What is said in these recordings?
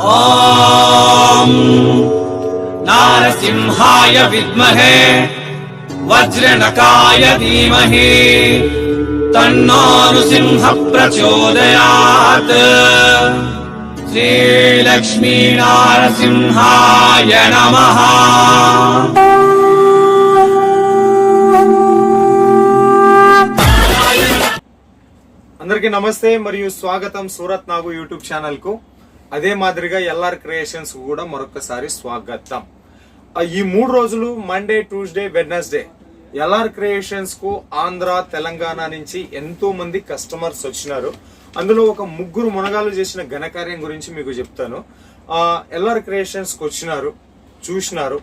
ఓం నారసింహాయ విద్మహే వజ్రనకాయ ధీమహి తన్నో నృసింహ ప్రచోదయాత్. శ్రీలక్ష్మీ నారసింహాయ నమః. అందరికీ నమస్తే మరియు స్వాగతం సూరత్ నాగు యూట్యూబ్ ఛానల్ కు. అదే మాదిరిగా ఎల్ఆర్ క్రియేషన్స్ కూడా మరొకసారి స్వాగతం. ఈ 3 రోజులు Monday, Tuesday, Wednesday LR creations కు ఆంధ్ర, తెలంగాణ నుంచి ఎంతో మంది కస్టమర్స్ వచ్చినారు. అందులో ఒక 3 మునగాలు చేసిన ఘనకార్యం గురించి మీకు చెప్తాను. ఎల్ఆర్ క్రియేషన్స్ కు వచ్చినారు, చూసినారు,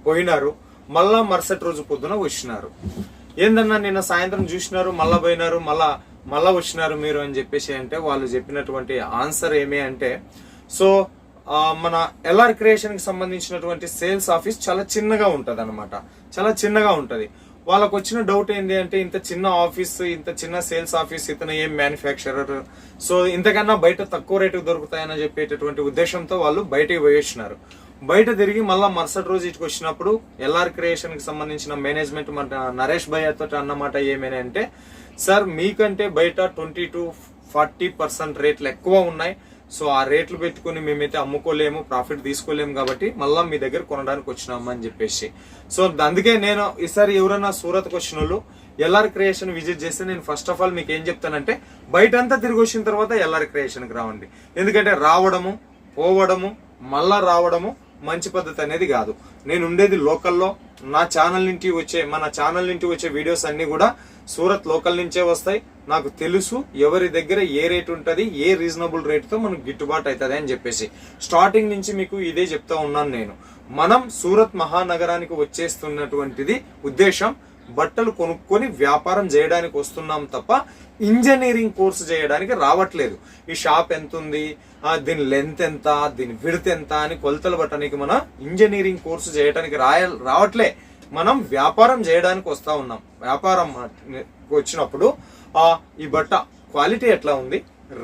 పోయినారు, మళ్ళా మరుసటి రోజు పొద్దున వచ్చినారు. ఏందన్నా నిన్న సాయంత్రం చూసినారు, మళ్ళా పోయినారు, మళ్ళా వచ్చినారు మీరు అని చెప్పేసి అంటే వాళ్ళు చెప్పినటువంటి ఆన్సర్ ఏమి అంటే, సో మన ఎల్ఆర్ క్రియేషన్ కి సంబంధించినటువంటి సేల్స్ ఆఫీస్ చాలా చిన్నగా ఉంటది అనమాట. చాలా చిన్నగా ఉంటది. వాళ్ళకు వచ్చిన డౌట్ ఏంటి అంటే, ఇంత చిన్న ఆఫీస్, ఇంత చిన్న సేల్స్ ఆఫీస్, ఇతను ఏం మ్యానుఫ్యాక్చరర్, సో ఇంతకన్నా బయట తక్కువ రేటుకు దొరుకుతాయని చెప్పేటటువంటి ఉద్దేశంతో వాళ్ళు బయటికి పోయేసినారు. బయట తిరిగి మళ్ళా మరుసటి రోజు ఇటుకు వచ్చినప్పుడు ఎల్ఆర్ క్రియేషన్ కి సంబంధించిన మేనేజ్మెంట్ నరేష్ భయ్య తోటి అన్నమాట ఏమేని అంటే, సార్ మీకంటే బయట 20 to 40% రేట్లు ఎక్కువ ఉన్నాయి. సో ఆ రేట్లు పెట్టుకుని మేమైతే అమ్ముకోలేము, ప్రాఫిట్ తీసుకోలేము, కాబట్టి మళ్ళా మీ దగ్గర కొనడానికి వచ్చినాము అని చెప్పేసి. సో అందుకే నేను ఈసారి ఎవరైనా సూరత్కి వచ్చిన వాళ్ళు ఎల్ఆర్ క్రియేషన్ విజిట్ చేస్తే నేను ఫస్ట్ ఆఫ్ ఆల్ మీకు ఏం చెప్తానంటే, బయటంతా తిరిగి వచ్చిన తర్వాత ఎల్ఆర్ క్రియేషన్కి రావండి. ఎందుకంటే రావడము, పోవడము, మళ్ళా రావడము మంచి పద్ధతి అనేది కాదు. నేను ఉండేది లోకల్లో. నా ఛానల్ నుంచి వచ్చే, మన ఛానల్ నుంచి వచ్చే వీడియోస్ అన్ని కూడా సూరత్ లోకల్ నుంచే వస్తాయి. నాకు తెలుసు ఎవరి దగ్గర ఏ రేట్ ఉంటది, ఏ రీజనబుల్ రేట్ తో మనకు గిట్టుబాటు అవుతుంది అని చెప్పేసి స్టార్టింగ్ నుంచి మీకు ఇదే చెప్తా ఉన్నాను నేను. మనం సూరత్ మహానగరానికి వచ్చేస్తున్నటువంటిది ఉద్దేశం బట్టలు కొనుక్కొని వ్యాపారం చేయడానికి వస్తున్నాం తప్ప ఇంజనీరింగ్ కోర్సు చేయడానికి రావట్లేదు. ఈ షాప్ ఎంత ఉంది, దీని లెంత్ ఎంత, దీని విడ్త్ ఎంత అని కొలతలు పట్టడానికి మనం ఇంజనీరింగ్ కోర్సు చేయడానికి రావట్లే. మనం వ్యాపారం చేయడానికి వస్తా ఉన్నాం. వ్యాపారం వచ్చినప్పుడు ఈ బట్ట క్వాలిటీ ఎట్లా ఉంది,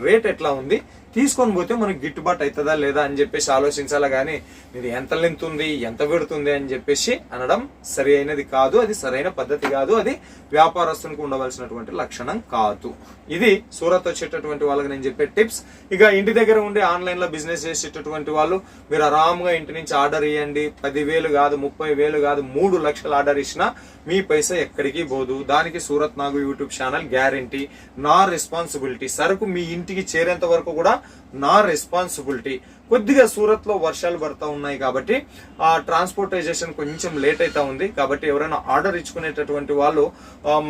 రేట్ ఎట్లా ఉంది, తీసుకొని పోతే మనకి గిట్టుబాటు అవుతుందా లేదా అని చెప్పేసి ఆలోచించాలా గానీ ఇది ఎంత లెంత్ ఉంది, ఎంత పెడుతుంది అని చెప్పేసి అనడం సరి అయినది కాదు. అది సరైన పద్ధతి కాదు. అది వ్యాపారస్తునికి ఉండవలసినటువంటి లక్షణం కాదు. ఇది సూరత్ వచ్చేటటువంటి వాళ్ళకి నేను చెప్పే టిప్స్. ఇక ఇంటి దగ్గర ఉండి ఆన్లైన్ లో బిజినెస్ చేసేటటువంటి వాళ్ళు మీరు ఆరాంగా ఇంటి నుంచి ఆర్డర్ ఇవ్వండి. 10,000 కాదు, 30,000 కాదు, 3 లక్షలు ఆర్డర్ ఇచ్చినా మీ పైసా ఎక్కడికి పోదు. దానికి సూరత్ నాగు యూట్యూబ్ ఛానల్ గ్యారంటీ. నా రెస్పాన్సిబిలిటీ. సరుకు మీ ఇంటికి చేరేంత వరకు కూడా నా రెస్పాన్సిబిలిటీ. కొద్దిగా సూరత్ లో వర్షాలు పడతా ఉన్నాయి కాబట్టి ఆ ట్రాన్స్పోర్టైజేషన్ కొంచెం లేట్ అవుతా ఉంది. కాబట్టి ఎవరైనా ఆర్డర్ ఇచ్చుకునేటటువంటి వాళ్ళు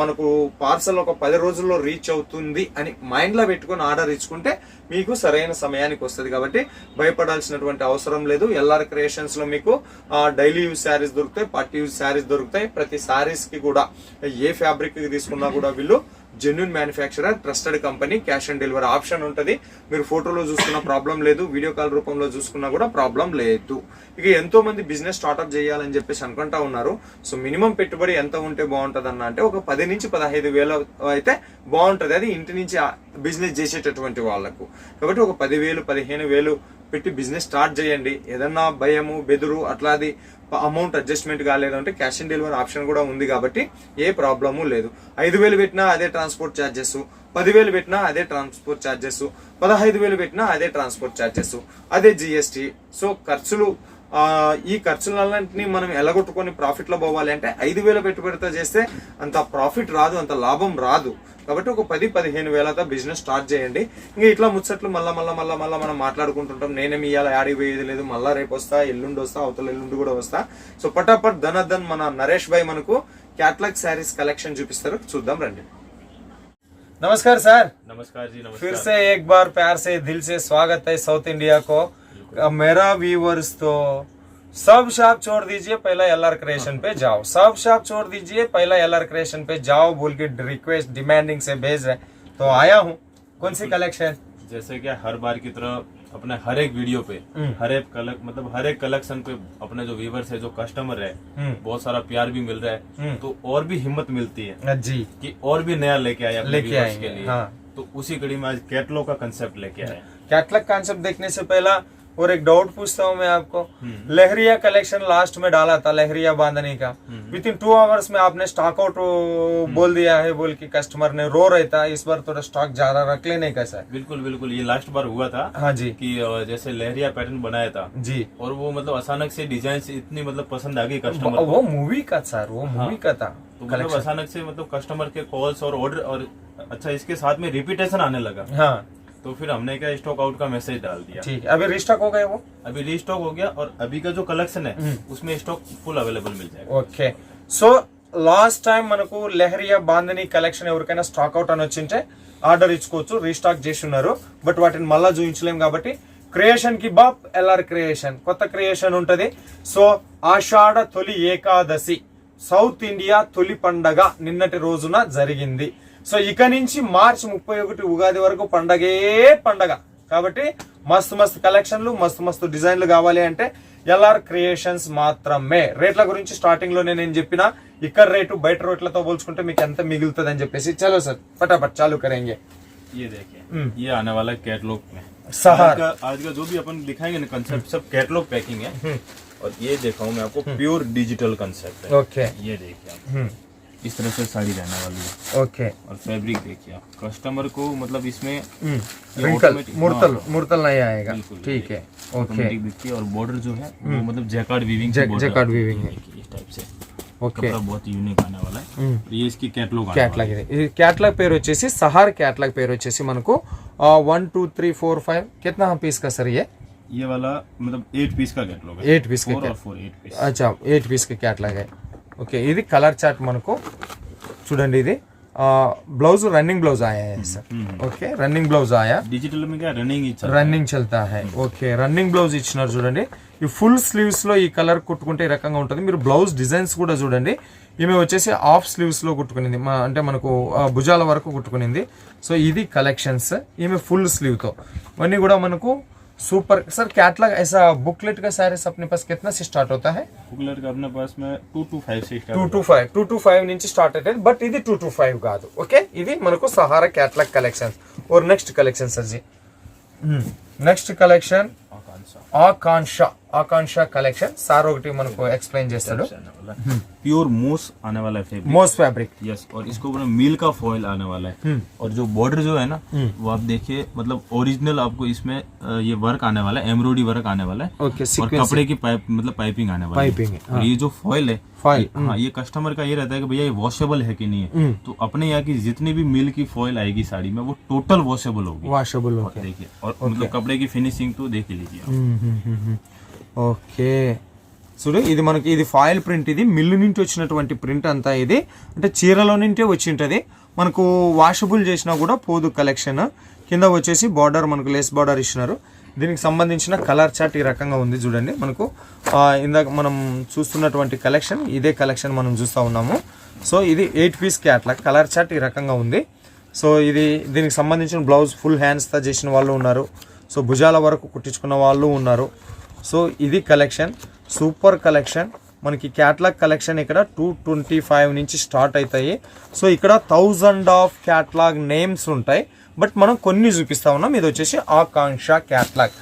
మనకు పార్సల్ ఒక 10 రోజుల్లో రీచ్ అవుతుంది అని మైండ్ లో పెట్టుకుని ఆర్డర్ ఇచ్చుకుంటే మీకు సరైన సమయానికి వస్తుంది. కాబట్టి భయపడాల్సినటువంటి అవసరం లేదు. ఎల్ఆర్ క్రియేషన్స్ లో మీకు డైలీ యూజ్ శారీస్ దొరుకుతాయి, పార్టీ యూజ్ శారీస్ దొరుకుతాయి. ప్రతి శారీస్ కి కూడా ఏ ఫ్యాబ్రిక్ తీసుకున్నా కూడా వీళ్ళు genuine manufacturer, trusted company, cash on delivery option ఉంటది. మీరు ఫోటోలో చూసుకున్న ప్రాబ్లం లేదు, వీడియో కాల్ రూపంలో చూసుకున్నా కూడా ప్రాబ్లం లేదు. ఇక ఎంతో మంది బిజినెస్ స్టార్ట్అప్ చేయాలని చెప్పేసి అనుకుంటా ఉన్నారు. సో మినిమం పెట్టుబడి ఎంత ఉంటే బాగుంటది అన్న అంటే ఒక 10 నుంచి 15,000 అయితే బాగుంటది. అది ఇంటి నుంచి బిజినెస్ చేసేటటువంటి వాళ్లకు. కాబట్టి ఒక 10,000, 15,000 పెట్టి బిజినెస్ స్టార్ట్ చేయండి. ఏదన్నా భయము, బెదురు అట్లాది అమౌంట్ అడ్జస్ట్మెంట్ కాలేదంటే క్యాష్ ఆన్ డెలివరీ ఆప్షన్ కూడా ఉంది. కాబట్టి ఏ ప్రాబ్లము లేదు. 5,000 పెట్టినా అదే ట్రాన్స్పోర్ట్ ఛార్జెస్, 10,000 పెట్టినా అదే ట్రాన్స్పోర్ట్ ఛార్జెస్, 15,000 పెట్టినా అదే ట్రాన్స్పోర్ట్ ఛార్జెస్, అదే జిఎస్టీ. సో ఖర్చులు, ఈ ఖర్చులన్నింటినీ మనం ఎలగొట్టుకొని ప్రాఫిట్ లో పోవాలి అంటే 5,000 పెట్టుబడితో చేస్తే అంత ప్రాఫిట్ రాదు, అంత లాభం రాదు. కాబట్టి ఒక 10-15,000తో బిజినెస్ స్టార్ట్ చేయండి. ఇంకా ఇట్లా ముచ్చట్లు మళ్ళా మనం మాట్లాడుకుంటుంటాం. నేనేమి ఇవాళ యాడికి పోయేది లేదు, మళ్ళా రేపు వస్తా, ఎల్లుండి వస్తా, అవతల ఎల్లుండి కూడా వస్తా. సో పటాపట్ ధనధన్ మన నరేష్ భాయ్ మనకు कैटलॉग सारीज कलेक्शन చూపిస్తారు, చూద్దాం రండి. नमस्कार सर. नमस्कार जी. नमस्कार. फिर से एक बार प्यार से दिल से स्वागत है साउथ इंडिया को. मेरा व्यूवर्स तो सब शॉप छोड़ दीजिए, पहला एलआर क्रिएशन पे जाओ. सब शॉप छोड़ दीजिए, पहला एलआर क्रिएशन पे जाओ बोल के रिक्वेस्ट डिमांडिंग से भेज रहे. तो आया हूँ. कौन सी कलेक्शन? जैसे कि हर बार की तरह अपने हर एक वीडियो पे हर एक कलेक्शन पे अपने जो व्यूवर्स है, जो कस्टमर है, बहुत सारा प्यार भी मिल रहा है. तो और भी हिम्मत मिलती है जी कि और भी नया लेके आए अपने व्यूवर्स के लिए. हाँ. तो उसी कड़ी में आज कैटलॉग का कंसेप्ट लेके आए. कैटलॉग कॉन्सेप्ट देखने से पहला और एक डाउट पूछता हूँ मैं आपको, लहरिया कलेक्शन लास्ट में डाला था, लहरिया बांधने का, विद इन 2 आवर्स में आपने स्टॉक आउट बोल दिया है, बोल के कस्टमर ने रो रहा था इस बार थोड़ा स्टॉक ज्यादा रख लेने का सर। बिल्कुल बिल्कुल, ये लास्ट बार हुआ था। हाँ जी कि जैसे लहरिया पैटर्न बनाया था जी, और वो मतलब अचानक से डिजाइन इतनी मतलब पसंद आ गई कस्टमर को। वो मूवी का सर, वो मूवी का था तो मतलब अचानक से मतलब कस्टमर के कॉल्स और ऑर्डर, और अच्छा इसके साथ में रिपीटेशन आने लगा। हाँ तो फिर हमने क्या स्टॉक आउट का मैसेज डाल दिया। ठीक है, अभी रिस्टॉक हो गए वो, अभी रीस्टॉक हो गया और अभी का जो कलेक्शन है उसमें स्टॉक फुल अवेलेबल मिल जाएगा। ఓకే సో లాస్ట్ టైం మనకు లెహరియా బాందని కలెక్షన్ ఎవరికైనా స్టాక్ అవుట్ అని వచ్చింటే ఆర్డర్ ఇచ్చుకోవచ్చు, రీస్టాక్ చేసి ఉన్నారు, బట్ వాటిని మళ్ళా చూపించలేం కాబట్టి క్రియేషన్ కి బాప్ ఎల్ఆర్ క్రియేషన్ కొత్త క్రియేషన్ ఉంటది. సో ఆషాఢ తొలి ఏకాదశి సౌత్ ఇండియా తొలి పండగ నిన్నటి రోజున జరిగింది. సో ఇక నుంచి మార్చి 31 ఉగాది వరకు పండగే పండగ కాబట్టి మస్తు మస్తు కలెక్షన్లు మస్తు మస్తు డిజైన్లు కావాలి అంటే ఎల్ఆర్ క్రియేషన్స్ మాత్రమే. రేట్ల గురించి స్టార్టింగ్ లో నేను చెప్పిన ఇక్కడ రేటు బయట రేట్లతో పోల్చుకుంటే మీకు ఎంత మిగులుతుంది అని చెప్పేసి. చలో సార్ फटाफट चालू करेंगे. ये देखिए ये आने वाला कैटलॉग में सहार आज का जो भी अपन दिखाएंगे ना कंसेप्ट सब कैटलॉग पैकिंग है। और ये दिखाऊं मैं आपको प्योर डिजिटल कंसेप्ट है। ओके ये देखिए आप इस तरह से साड़ी रहने वाली है। ओके और फैब्रिक देखिए आप, कस्टमर को मतलब इसमें रिंकल automatic- मुरतल हाँ, मुरतल नहीं आएगा. बिल्कुल, ठीक है. ओके ऑटोमेटिक दिखती है और बॉर्डर जो है वो मतलब जैकार्ड वीविंग जैकार्ड वीविंग है. इस टाइप से ఓకే कपड़ा बहुत यूनिक आने वाला है। ये इसकी कैटलॉग క్యాట్లాగ్ ఇది. ఈ క్యాట్లాగ్ పేరు వచ్చేసి సహార్ క్యాట్లాగ్ పేరు వచ్చేసి మనకు 1 2 3 4 5 कितना पीस का सर ये वाला मतलब 8 पीस का कैटलॉग है। 8 पीस का 4 और 4 8 पीस। अच्छा 8 पीस का క్యాట్లాగ్ है. ఓకే ఇది కలర్ చార్ట్ మనకు చూడండి. ఇది ब्लाउज रनिंग ब्लाउज आया है सर. ఓకే రన్నింగ్ బ్లౌజ్ ఆయా. डिजिटल में क्या रनिंग ही चल రన్నింగ్ చల్తా హై. ఓకే రన్నింగ్ బ్లౌజ్ ఇచ్చినారు చూడండి. ఈ ఫుల్ స్లీవ్స్ లో ఈ కలర్ కుట్టుకుంటే ఈ రకంగా ఉంటుంది. మీరు బ్లౌజ్ డిజైన్స్ కూడా చూడండి. ఈమె వచ్చేసి హాఫ్ స్లీవ్స్ లో కుట్టుకునింది, అంటే మనకు భుజాల వరకు కుట్టుకునింది. సో ఇది కలెక్షన్స్. ఈమె ఫుల్ స్లీవ్ తో ఇవన్నీ కూడా మనకు सुपर. सर कैटलॉग ऐसा बुकलेट का साइज अपने पास कितना से स्टार्ट होता है? बुकलेट का अपने पास में 2 to 5 से स्टार्ट 2 to 5 నుంచి స్టార్ట్ అవుతుంది. బట్ ఇది 2 to 5 కాదు. ఓకే ఇది మనకు సహారా క్యాటలాగ్ కలెక్షన్. और నెక్స్ట్ కలెక్షన్ सर जी, నెక్స్ట్ కలెక్షన్ ఆకాంక్ష కలెక్షన్. సార్ ఒకటి మనకు ఎక్స్ప్లెయిన్ చేస్తాడు. प्योर मोस आने वाला है फैब्रिक, मोस फैब्रिक. यस. और इसको पूरा मिल का फॉइल आने वाला है. और जो बॉर्डर जो है ना वो आप देखिए मतलब ओरिजिनल आपको इसमें ये वर्क आने वाला है, एम्ब्रॉयडरी वर्क आने वाला है. ओके और कपड़े की पाइप मतलब पाइपिंग आने वाली पाइपिंग है. और ये जो फॉइल है हाँ ये कस्टमर का ये रहता है कि भैया ये वॉशेबल है कि नहीं है. तो अपने यहाँ की जितनी भी मिल की फॉइल आएगी साड़ी में वो टोटल वॉशेबल होगी. వాషబుల్. ఓకే देखिए और मतलब कपड़े की फिनिशिंग तो देख ही लीजिए आप. ఓకే చూడు ఇది మనకి ఇది ఫాయిల్ ప్రింట్. ఇది మిల్లు నుంచి వచ్చినటువంటి ప్రింట్ అంతా ఇది, అంటే చీరలో నుంచే వచ్చి ఉంటుంది. మనకు వాషబుల్ చేసినా కూడా పోదు కలెక్షన్. కింద వచ్చేసి బార్డర్ మనకు లేస్ బార్డర్ ఇచ్చినారు. దీనికి సంబంధించిన కలర్ చార్ట్ ఈ రకంగా ఉంది చూడండి. మనకు ఇందాక మనం చూస్తున్నటువంటి కలెక్షన్ ఇదే కలెక్షన్ మనం చూస్తూ ఉన్నాము. సో ఇది 8 పీస్ క్యాట్లాగ్. కలర్ చార్ట్ ఈ రకంగా ఉంది. సో ఇది దీనికి సంబంధించిన బ్లౌజ్ ఫుల్ హ్యాండ్స్తో చేసిన వాళ్ళు ఉన్నారు. సో భుజాల వరకు కుట్టించుకున్న వాళ్ళు ఉన్నారు. సో ఇది కలెక్షన్, సూపర్ కలెక్షన్. మనకి క్యాట్లాగ్ కలెక్షన్ ఇక్కడ 225 నుంచి స్టార్ట్ అవుతాయి. సో ఇక్కడ 1000 ఆఫ్ క్యాట్లాగ్ నేమ్స్ ఉంటాయి, బట్ మనం కొన్ని చూపిస్తా ఉన్నాం. ఇది వచ్చేసి ఆకాంక్ష క్యాట్లాగ్.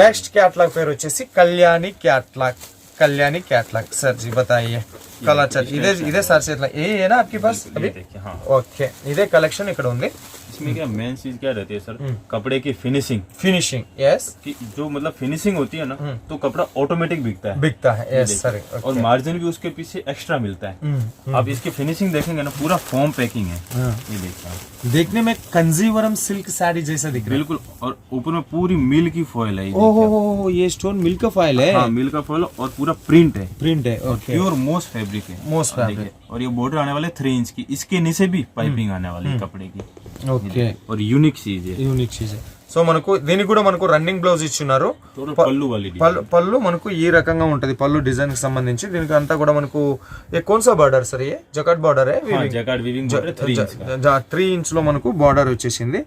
నెక్స్ట్ క్యాట్లాగ్ పేరు వచ్చేసి Kalyani catalogue. Kalyani catalogue. Sir ji बताइए कलर चार्ट. इधे सर से ये है ना आपके पास अभी? हाँ. ओके इधे कलेक्शन ఇక్కడ ఉంది. इसमें क्या मेन चीज क्या रहती है सर, कपड़े की फिनिशिंग. यस कि जो मतलब फिनिशिंग होती है ना तो कपड़ा ऑटोमेटिक बिकता है. Yes sir. और मार्जिन भी उसके पीछे एक्स्ट्रा मिलता है. आप इसकी फिनिशिंग देखेंगे ना पूरा फॉर्म पैकिंग है. ये देखिए देखने में कंजीवरम सिल्क साड़ी जैसा दिख रहा है. बिल्कुल. और ऊपर में पूरी मिल की फॉइल है. ओहो ये स्टोन मिल का फॉइल है. हाँ मिल का फॉइल और पूरा प्रिंट है. ओके प्योर मोस फैब्रिक है. मोस फैब्रिक. और ये बॉर्डर आने वाले 3 इंच की, इसके नीचे भी पाइपिंग आने वाली है कपड़े की. ओके और यूनिक चीज है. Unique cheese. సో మనకు దీనికి కూడా మనకు రన్నింగ్ బ్లౌజ్ ఇచ్చినారు. పళ్ళు वाली పళ్ళు మనకు ఈ రకంగా ఉంటది. పళ్ళు డిజైన్ కి సంబంధించి దీనికి అంతా కూడా మనకు ఏ कौन सा बॉर्डर सर ये जकार्ड बॉर्डर है. हाँ जकार्ड वीविंग बॉर्डर 3 इंच का. 3 ఇంచ్ లో మనకు బార్డర్ వచ్చేసింది.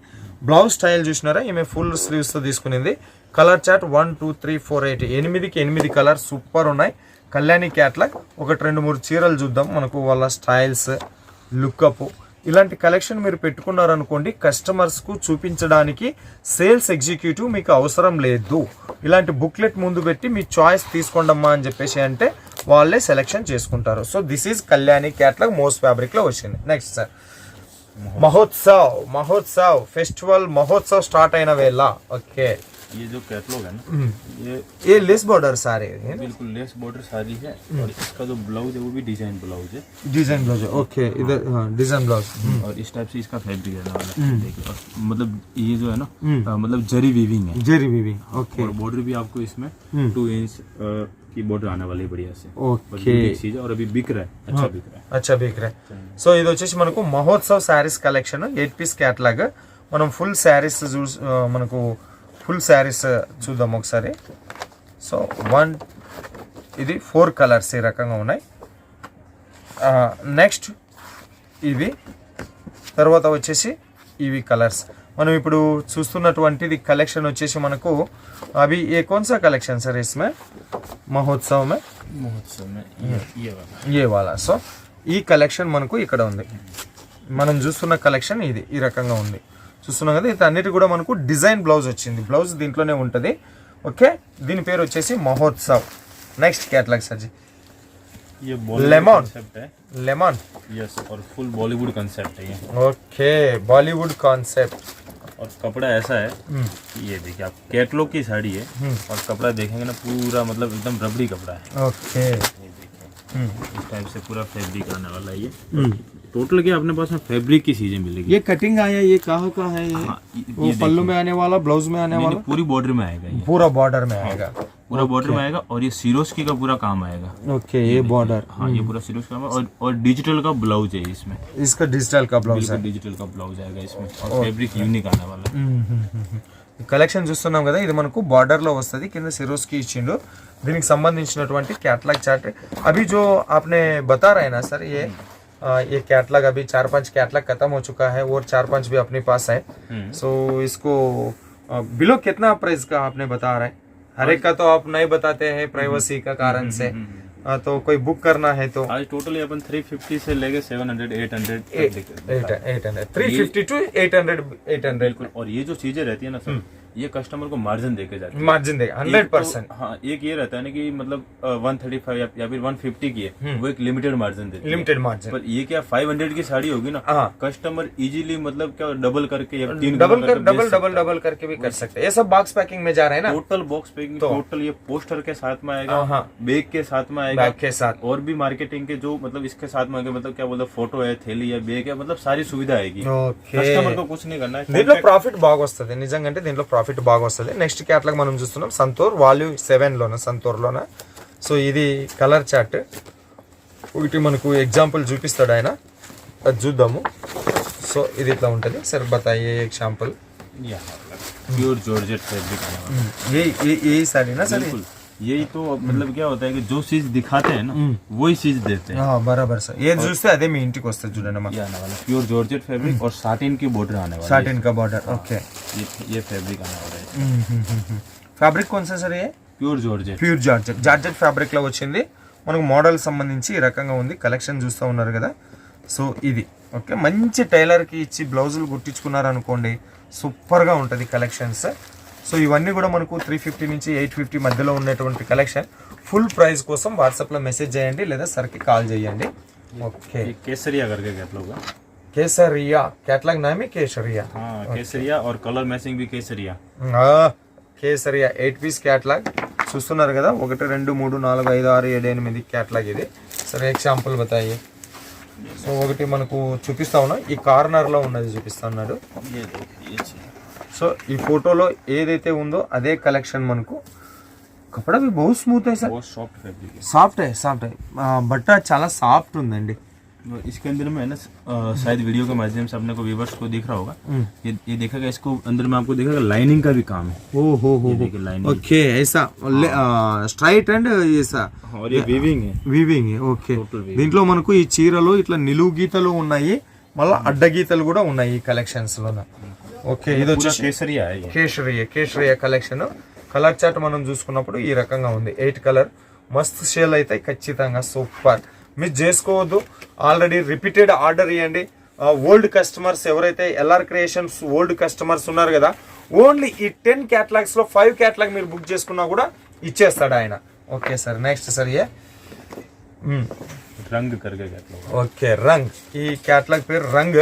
బ్లౌజ్ స్టైల్ చూసినారా ఈమె ఫుల్ స్లీవ్స్ తో తీసుకునింది. కలర్ చార్ట్ 1 2 3 4 8 8కి 8 కలర్ సూపర్ ఉన్నాయి. కళ్యాణి క్యాట్లాగ్. 1 2 3 చీరలు చూద్దాం. మనకు వాళ్ళ స్టైల్స్ లుక్అప్ ఇలాంటి కలెక్షన్ మీరు పెట్టుకున్నారనుకోండి, కస్టమర్స్కు చూపించడానికి సేల్స్ ఎగ్జిక్యూటివ్ మీకు అవసరం లేదు. ఇలాంటి బుక్లెట్ ముందు పెట్టి మీ చాయిస్ తీసుకోండమ్మా అని చెప్పేసి అంటే వాళ్ళే సెలెక్షన్ చేసుకుంటారు. So this is Kalyani catalogue moss ఫ్యాబ్రిక్లో వచ్చింది. Next sir Mahotsav festival Mahotsav start అయిన వేళ. ఓకే, ये जो कैटलॉग है ना, ये लेस बॉर्डर सारे है, बिल्कुल लेस बॉर्डर सारी है और इसका जो ब्लाउज है वो भी डिजाइन ब्लाउज है. Design blouse. ओके, इधर डिजाइन ब्लाउज और इस टाइप से इसका फैब्रिक है वाला. देखिए, और मतलब ये जो है ना मतलब जरी वीविंग है. जरी वीविंग. ओके, और बॉर्डर भी आपको इसमें 2 इंच की बॉर्डर आने वाली है बढ़िया से. ओके, चीज और अभी बिक रहा है, अच्छा बिक रहा है. अच्छा बिक रहा है. సో ఇది వచ్చేసి మనకు Mahotsav saris collection 8 piece catalogue. మనం ఫుల్ శారీస్ మనకు ఫుల్ శారీస్ చూద్దాం ఒకసారి. సో ఇది 4 కలర్స్ ఈ రకంగా ఉన్నాయి. నెక్స్ట్ ఇవి, తర్వాత వచ్చేసి ఇవి కలర్స్. మనం ఇప్పుడు చూస్తున్నటువంటిది కలెక్షన్ వచ్చేసి మనకు అవి ఏ कौन सा कलेक्शन सर इसमें महोत्सव में ये वाला. సో ఈ కలెక్షన్ మనకు ఇక్కడ ఉంది. మనం చూస్తున్న కలెక్షన్ ఇది ఈ రకంగా ఉంది, చూస్తున్నాం కదా. ఇది అన్నిటి కూడా మనకు డిజైన్ బ్లౌజ్ వచ్చింది. బ్లౌజ్ దీంట్లోనే ఉంటుంది. ఓకే, దీని పేరు వచ్చేసి మహోత్సవ్. నెక్స్ట్ कैटलॉग सर जी, ये लेमन कंसेप्ट है. लेमन, यस, और फुल बॉलीवुड कंसेप्ट है ये. Okay, Bollywood concept. और कपड़ा ऐसा है, ये देखिए आप कैटलॉग की साड़ी है और कपड़ा देखेंगे ना पूरा मतलब एकदम रबड़ी कपड़ा है. ओके, ये देखिए इस टाइप से पूरा फैब्रिक आने वाला है ये. टोटल क्या अपने पास में फैब्रिक की चीजें मिलेगी. ये कटिंग आया, ये कहाँ का है ये? वो पल्लू में आने वाला, ब्लाउज में आने वाला, पूरी बॉर्डर में आएगा ये. पूरा बॉर्डर में आएगा. पूरा बॉर्डर में आएगा और ये सिरोस्की का पूरा काम आएगा. ओके, ये बॉर्डर. हाँ, ये पूरा सिरोस्की का और डिजिटल का ब्लाउज है इसमें. इसका डिजिटल का ब्लाउज है. डिजिटल का ब्लाउज आएगा इसमें और फैब्रिक यूनिक आने वाला है. కలెక్షన్ చూస్తున్నాం కదా, ఇది మనకు బార్డర్ లో వస్తుంది. కింద సిరోస్కి ఇచ్చిండు. దీనికి సంబంధించినటువంటి कैटलॉग चार्ट. अभी जो आपने बता रहे हैं ना सर, ये कैटलॉग अभी 4-5 कैटलॉग खत्म हो चुका है और 4-5 भी अपने पास है. सो इसको बिलो कितना प्राइस का आपने बता रहे हैं? हर एक का तो आप नहीं बताते हैं प्राइवेसी का कारण से. तो कोई बुक करना है तो आज टोटली अपन 350 से लेके 700 800 350 to 800. और ये जो चीजें रहती है ना सर, ये कस्टमर को मार्जिन देके जाती है. मार्जिन देगा 100%. हाँ, एक ये रहता है ना कि मतलब 135 या फिर 150 की है, वो एक लिमिटेड मार्जिन देती है. Limited margin. पर ये क्या 500 की साड़ी होगी ना, कस्टमर इजीली मतलब क्या डबल करके या डबल करके भी कर सकते हैं. ये सब बॉक्स पैकिंग में जा रहे हैं ना. टोटल बॉक्स पैकिंग, टोटल ये पोस्टर के साथ में आएगा, बैग के साथ में आएगा, बैग के साथ, और भी मार्केटिंग के जो मतलब इसके साथ में आएगा. मतलब क्या बोलते, फोटो है, थैली है, बैग है, मतलब सारी सुविधा आएगी. कस्टमर को कुछ नहीं करना है. దీంట్లో ప్రాఫిట్ బాగా వస్తుంది నిజంగా, అంటే దీంట్లో ప్రాఫిట్ బాగా వస్తుంది. నెక్స్ట్ క్యాటలాగ్ మనం చూస్తున్నాం సంతూర్ వాల్యూ 7 లోన, సంతూర్ లోన. సో ఇది కలర్ చార్ట్. ఒకటి మనకు ఎగ్జాంపుల్ చూపిస్తాడు ఆయన, అది చూద్దాము. సో ఇది ఇట్లా ఉంటుంది. సరే బతాయిए एक एग्जांपल. प्योर जॉर्जेट फैब्रिक ये साड़ी ना सर. यही तो मतलब क्या होता है कि जो चीज दिखाते हैं ना वही चीज देते हैं. बराबर सर. ये చూస్తే అదే మీ ఇంటికి వస్తుంది చూడండి. ये आने वाला प्योर जॉर्जेट फैब्रिक और साटिन की बॉर्डर आने वाला है. साटिन का बॉर्डर. ओके, ये फैब्रिक आने वाला है. ఫ్యాబ్రిక్ कौन सा सर? ये pure georgette. Pure georgette. Georgette fabric లో వచ్చింది మనకు. మోడల్ సంబంధించి ఈ రకంగా ఉంది. కలెక్షన్ చూస్తూ ఉన్నారు కదా. సో ఇది ఓకే, మంచి టైలర్ కి ఇచ్చి బ్లౌజులు కుట్టించుకున్నారు అనుకోండి, సూపర్ గా ఉంటుంది కలెక్షన్స్. సో ఇవన్నీ కూడా మనకు 350 నుంచి 850 మధ్యలో ఉన్నటువంటి కలెక్షన్. ఫుల్ ప్రైస్ కోసం వాట్సాప్ లో మెసేజ్ చేయండి లేదా సర్కి కాల్ చేయండి. ఓకే, केसरिया करके कैटलॉग है. केसरिया कैटलॉग नाम है केसरिया. हाँ, केसरिया और कलर मैचिंग भी केसरिया. కేసరియా 8 పీస్ క్యాటలాగ్ చూస్తున్నారు కదా. 1 2 3 4 5 6 7 8 క్యాటలాగ్ ఇది. సరే ఎగ్జాంపుల్ బతాయి. సో ఒకటి మనకు చూపిస్తా ఉన్నా, ఈ కార్నర్ లో ఉన్నది చూపిస్తా ఉన్నాడు. సో ఈ ఫోటోలో ఏదైతే ఉందో అదే కలెక్షన్ మనకు. కపడా भी बहुत स्मूथ है सर. बहुत सॉफ्ट फैब्रिक है. సాఫ్ట్ है. బట్ట చాలా సాఫ్ట్ ఉందండి. इसके अंदर में है ना शायद वीडियो के माध्यम से अपने को व्यूवर्स को दिख रहा होगा. ये देखेगा, इसको अंदर में आपको दिखेगा लाइनिंग का भी काम है. हो लाइनिंग. ओके, ऐसा స్ట్రైట్ అండ్ ऐसा. और ये वीविंग है. ఓకే. దీంట్లో మనకు ఈ చీరలో ఇట్లా నిలువు గీతలు ఉన్నాయి, మళ్ళీ అడ్డ గీతలు కూడా ఉన్నాయి ఈ కలెక్షన్స్ లో. ఓకే, ఇది వచ్చేసి కేసరియా కలెక్షన్. కలర్ చార్ట్ మనం చూసుకున్నప్పుడు ఈ రకంగా ఉంది. 8 కలర్ మస్తు సేల్ అయితే ఖచ్చితంగా సూపర్. మిస్ చేసుకోవద్దు. ఆల్రెడీ రిపీటెడ్ ఆర్డర్ ఇవ్వండి. ఓల్డ్ కస్టమర్స్ ఎవరైతే ఎల్ఆర్ క్రియేషన్స్ ఓల్డ్ కస్టమర్స్ ఉన్నారు కదా, ఓన్లీ ఈ 10 క్యాటలాగ్స్ లో 5 క్యాటలాగ్ మీరు బుక్ చేసుకున్నా కూడా ఇచ్చేస్తాడు ఆయన. ఓకే సార్, నెక్స్ట్ సార్ ये रंग करके कैटलॉग. ओके रंग, ये कैटलॉग पे रंग.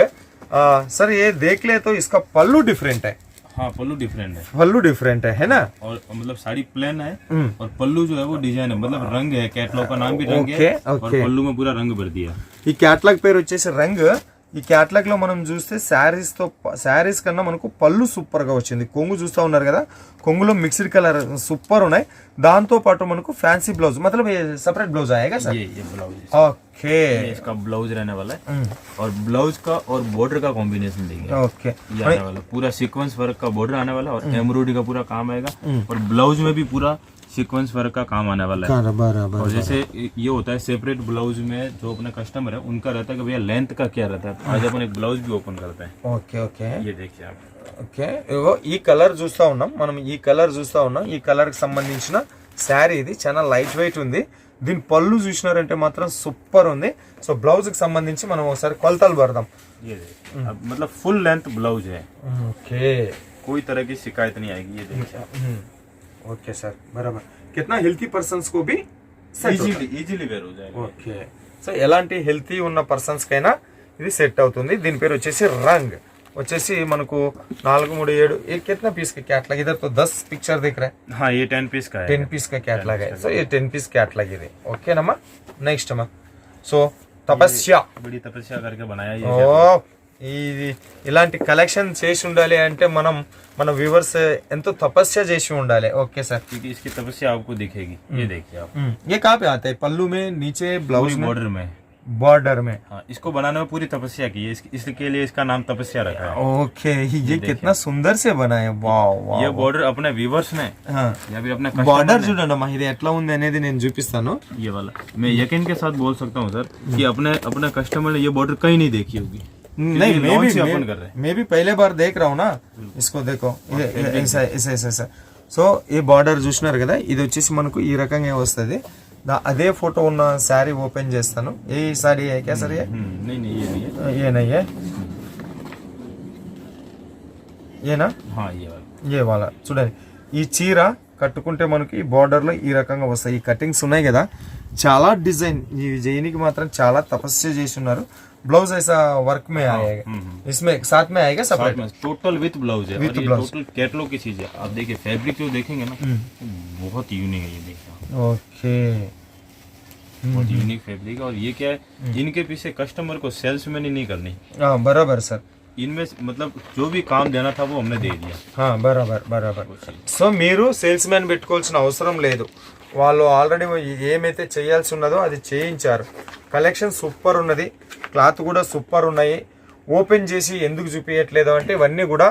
सर ये देख ले तो इसका पल्लू डिफरेंट है. हाँ पल्लू डिफरेंट है. पल्लू डिफरेंट है ना. और मतलब साड़ी प्लेन है और पल्लू जो है वो डिजाइन है, मतलब रंग है. कैटलॉग का नाम भी रंग है और पल्लू में पूरा रंग भर दिया. ఈ క్యాటలాగ్ పేరు వచ్చేసి రంగ్. ఈ క్యాటలాగ్ లో మనం చూస్తే శారీస్ కన్నా మనకు పళ్ళు సూపర్ గా వచ్చింది. కొంగు చూస్తా ఉన్నారు కదా, కొంగులో మిక్స్డ్ కలర్ సూపర్ ఉన్నాయి. దాంతో పాటు మనకు ఫ్యాన్సీ బ్లౌజ్, मतलब ये सेपरेट ब्लाउज आएगा सर. ये ब्लाउज ओके, इसका ब्लाउज रहने वाला है और ब्लाउज का और बॉर्डर का कॉम्बिनेशन देंगे. ओके, ये आने वाला पूरा सीक्वेंस वर्क का बॉर्डर आने वाला और एम्ब्रॉयडरी का पूरा काम आएगा और ब्लाउज में भी पूरा सीक्वेंस वर्क का काम आने वाला है. बराबर. और जैसे ये होता है सेपरेट ब्लाउज में जो अपने कस्टमर है उनका रहता है कि भैया लेंथ का क्या रहता है. आज अपन एक ब्लाउज भी ओपन करते हैं. ఓకే ఓకే ये देखिए आप. ఓకే, ఇగో ఈ కలర్ చూస్తా ఉన్నాం మనం. ఈ కలర్ చూస్తా ఉన్నాం. ఈ కలర్ కి సంబంధించిన శారీ ఇది చాలా లైట్ వెయిట్ ఉంది. దీని పళ్ళు చూసినారంటే మాత్రం సూపర్ ఉంది. సో బ్లౌజ్ కి సంబంధించి మనం ఒకసారి కొలతలు పడదాం. ये देखिए अब मतलब फुल लेंथ ब्लाउज है. ఓకే, कोई तरह की शिकायत नहीं आएगी. ये देखिए आप. ఓకే సార్, బరాబర్. कितना हेल्थी पर्सन्स को भी ఈజీలీ వేర్ हो जाएगा. ఓకే, సో ఎలాంటి హెల్తీ ఉన్న పర్సన్స్ కైనా ఇది సెట్ అవుతుంది. దీని పేరు వచ్చేసి రంగ్. వచ్చేసి మనకు 4 3 7 ये कितना पीस का कैटलॉग, इधर तो 10 पिक्चर दिख रहा है. हाँ ये 10 पीस का है. 10 पीस का कैटलॉग है. సో ये 10 पीस कैटलॉग ఇది. ఓకేనమ్మా, నెక్స్ట్ అమ్మా. సో తపస్య, बड़ी तपस्या करके बनाया ये. ఓ ఇది ఇలాంటి కలెక్షన్ చేసి ఉండాలి అంటే మన వ్యూవర్స్ ఎంతో తపస్య చేసి ఉండాలి. ఓకే సార్, क्योंकि इसकी तपस्या आपको दिखेगी. ये देखिए आप. ये कहाँ पे आता है? पल्लू में, नीचे ब्लाउज में, बॉर्डर में. बॉर्डर में. हाँ इसको बनाने में पूरी तपस्या की है. इसके लिए इसका नाम तपस्या रखा है. ओके, ये कितना सुंदर से बना है. वाव वाव. ये बॉर्डर अपने व्यूवर्स ने या फिर अपने बॉर्डर చూడండి ఇది ఎట్లా ఉంది అనేది నేను చూపిస్తాను. ये वाला मैं यकीन के साथ बोल सकता हूँ सर कि अपने कस्टमर ने ये बॉर्डर कहीं नहीं देखी होगी. नहीं, मैं भी पहले बार देख रहा हूँ ना. इसको देखो, ऐसा. సో ఈ బార్డర్ చూసినారు కదా, ఇది వచ్చేసి మనకు ఈ రకంగా వస్తుంది. అదే ఫోటో ఉన్న శారీ ఓపెన్ చేస్తాను. ఏ సారీ క్యా సార్? ये नहीं है. ఏనా? ఏ వాలా చూడండి. ఈ చీర కట్టుకుంటే మనకి ఈ బార్డర్ లో ఈ రకంగా వస్తాయి. ఈ కటింగ్స్ ఉన్నాయి కదా, చాలా డిజైన్. ఈ జైనికి మాత్రం చాలా తపస్య చేసి ఉన్నారు. ब्लाउज ऐसा वर्क में आएगा, इसमें साथ में आएगा सेपरेट. टोटल विथ ब्लाउज है. और ये टोटल कैटलॉग की चीज है. आप देखिए फैब्रिक जो देखेंगे ना बहुत यूनिक है. ये देखिए ओके, बहुत यूनिक फैब्रिक है. और ये क्या है, इनके पीछे कस्टमर को सेल्समैन नहीं करनी. हाँ बराबर सर, इनमें मतलब जो भी काम देना था वो हमने दे दिया. हाँ బరాబర్. సో మీరు సేల్స్ మ్యాన్ పెట్టుకోవాల్సిన అవసరం లేదు. వాళ్ళు ఆల్రెడీ ఏమైతే చేయాల్సి ఉన్నదో అది చేయించారు. కలెక్షన్ సూపర్ ఉన్నది, క్లాత్ కూడా సూపర్ ఉన్నాయి. ఓపెన్ చేసి ఎందుకు చూపించట్లేదు అంటే ఇవన్నీ కూడా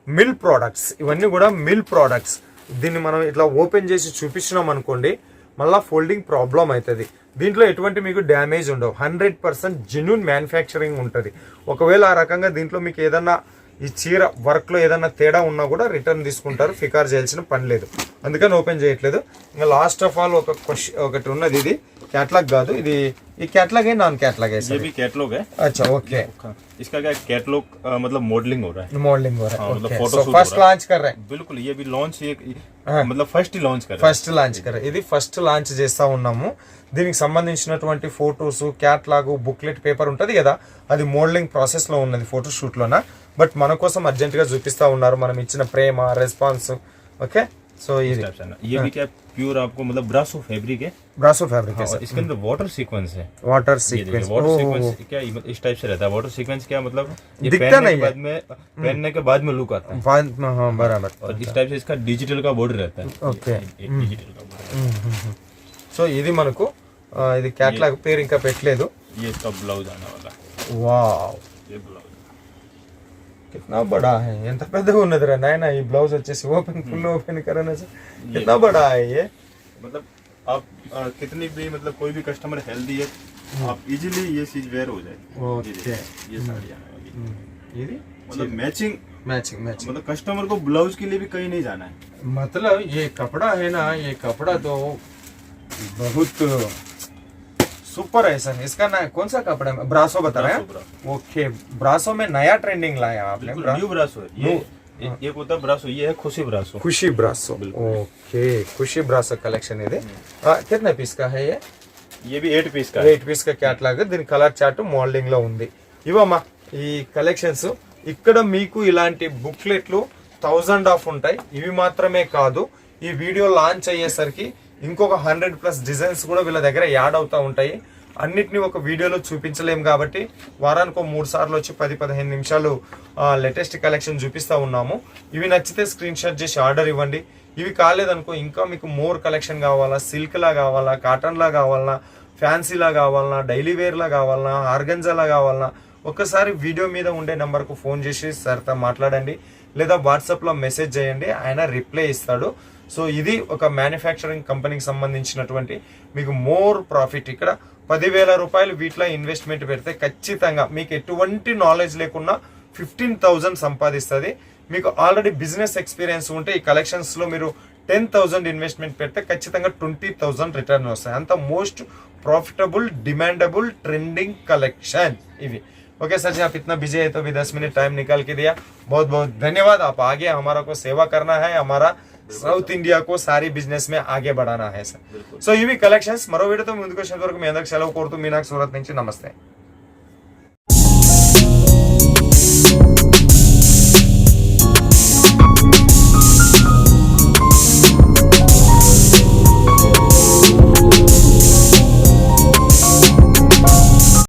మిల్ ప్రోడక్ట్స్. దీన్ని మనం ఇట్లా ఓపెన్ చేసి చూపించినాం అనుకోండి, మళ్ళీ ఫోల్డింగ్ ప్రాబ్లం అవుతుంది. దీంట్లో ఎటువంటి మీకు డ్యామేజ్ ఉండవు. 100% జెన్యూన్ మ్యానుఫ్యాక్చరింగ్ ఉంటుంది. ఒకవేళ ఆ రకంగా దీంట్లో మీకు ఏదన్నా ఈ చీర వర్క్ లో ఏదన్నా తేడా ఉన్నా కూడా రిటర్న్ తీసుకుంటారు. ఫికార్ చేయాల్సిన పని లేదు, అందుకని ఓపెన్ చేయట్లేదు. ఇంకా లాస్ట్ ఆఫ్ ఆల్ ఒకటి ఉన్నది. ఇది कैटलॉग కాదు, ఇది ఈ कैटलॉग है नॉन कैटलॉग है? ये भी कैटलॉग है. अच्छा ओके. इसका क्या कैटलॉग मतलब मॉडलिंग हो रहा है. मतलब फोटो फर्स्ट लॉन्च कर रहे हैं. बिल्कुल, ये भी लॉन्च मतलब फर्स्ट ही लॉन्च कर रहे हैं. ఇది ఫస్ట్ లాంచ్ చేస్తా ఉన్నాము. దీనికి సంబంధించినటువంటి ఫోటోస్, క్యాటలాగ్, బుక్లెట్ పేపర్ ఉంటది కదా, అది మోడలింగ్ ప్రాసెస్ లో ఉన్నది ఫోటో షూట్ లోన. బట్ మన కోసం అర్జెంట్ గా చూపిస్తా ఉన్నారు, మనం ఇచ్చిన ప్రేమ రెస్పాన్స్. ఓకే, సో ये भी क्या प्योर आपको मतलब ब्रासो फैब्रिक है. है इसके अंदर वाटर सीक्वेंस है. वाटर सीक्वेंस क्या इस टाइप से रहता है. वाटर सीक्वेंस क्या मतलब ये दिखता नहीं बाद में पहनने के बाद में लुक आता है. हाँ बराबर. और इस टाइप से इसका डिजिटल का बॉर्डर रहता है. ఓకే, डिजिटल का बॉर्डर. సో ఇది మనకు ఇది క్యాటలాగ్ పేరు ఇంకా పెట్టలేదు. ये इसका ब्लाउज आने वाला है. వావ్, ये ब्लाउज कितना बड़ा है. ఎంత పెద్దగా ఉన్నది రా నాయన. ఈ బ్లౌజ్ వచ్చేసి ఫుల్ ఓపెన్ करना से कितना बड़ा है ये. मतलब आप कितनी भी मतलब कोई भी कस्टमर हेल्दी है, आप इजीली ये चीज वेयर हो जाए. ओके, ये साड़ी आने वाली ये मतलब मैचिंग मतलब कस्टमर को ब्लाउज के लिए भी कहीं नहीं जाना है. मतलब ये कपड़ा है ना, ये कपड़ा तो बहुत सुपर है सर। इसका ना कौन सा कपड़ा है? ब्रासो बता रहे ब्रासो, हैं। ओके, ब्रासो में नया ट्रेंडिंग लाया आपने। न्यू ब्रासो है ये। एक होता है ब्रासो, ये है खुशी ब्रासो। खुशी ब्रासो। ओके, खुशी ब्रासो कलेक्शन ఇది कितने पीस का है ये? ये भी 8 पीस का है। 8 పీస్ కా క్యాటలాగ్, దీని కలర్ చార్ట్ మోడలింగ్ లో ఉంది. ఇవమ్మా ఈ కలెక్షన్స్. ఇక్కడ మీకు ఇలాంటి బుక్లెట్లు 1000 ఆఫ్ ఉంటాయి. ఇవి మాత్రమే కాదు, ఈ వీడియో లాంచ్ అయ్యేసరికి ఇంకొక 100+ డిజైన్స్ కూడా వీళ్ళ దగ్గర యాడ్ అవుతా ఉంటాయి. అన్నిటిని ఒక వీడియోలో చూపించలేం కాబట్టి వారానికి 3 సార్లు వచ్చి 10-15 నిమిషాలు లేటెస్ట్ కలెక్షన్ చూపిస్తా ఉన్నాము. ఇవి నచ్చితే స్క్రీన్ షాట్ చేసి ఆర్డర్ ఇవ్వండి. ఇవి కాలేదనుకో ఇంకా మీకు మోర్ కలెక్షన్ కావాలా, సిల్క్ లా కావాలా, కాటన్ లా కావాలా, ఫ్యాన్సీ లా కావాలన్నా, డైలీ వేర్ లా కావాలన్నా, ఆర్గంజా లా కావాలన్నా ఒక్కసారి వీడియో మీద ఉండే నంబర్కు ఫోన్ చేసి సార్తో మాట్లాడండి, లేదా వాట్సాప్లో మెసేజ్ చేయండి, ఆయన రిప్లై ఇస్తాడు. సో ఇది ఒక మ్యానుఫ్యాక్చరింగ్ కంపెనీకి సంబంధించినటువంటి మీకు మోర్ ప్రాఫిట్. ఇక్కడ 10,000 రూపాయలు వీటిలో ఇన్వెస్ట్మెంట్ పెడితే ఖచ్చితంగా మీకు ఎటువంటి నాలెడ్జ్ లేకున్నా 15,000 సంపాదిస్తుంది. మీకు ఆల్రెడీ బిజినెస్ ఎక్స్పీరియన్స్ ఉంటే ఈ కలెక్షన్స్లో మీరు 10,000 ఇన్వెస్ట్మెంట్ పెడితే ఖచ్చితంగా 20,000 రిటర్న్ వస్తాయి. అంత most profitable demandable trending collection इवी. ओके सर जी, आप इतना बिजी है तो भी 10 मिनट टाइम निकाल के दिया, बहुत बहुत धन्यवाद. आप आगे हमारा को सेवा करना है, हमारा साउथ इंडिया को सारी बिजनेस में आगे बढ़ाना है सर. सो इवी कलेक्शंस मरो वीडियो तो मुझको मी अंदर सेलव कोरुतू मीनाक्षी सूरत नुंची नमस्ते.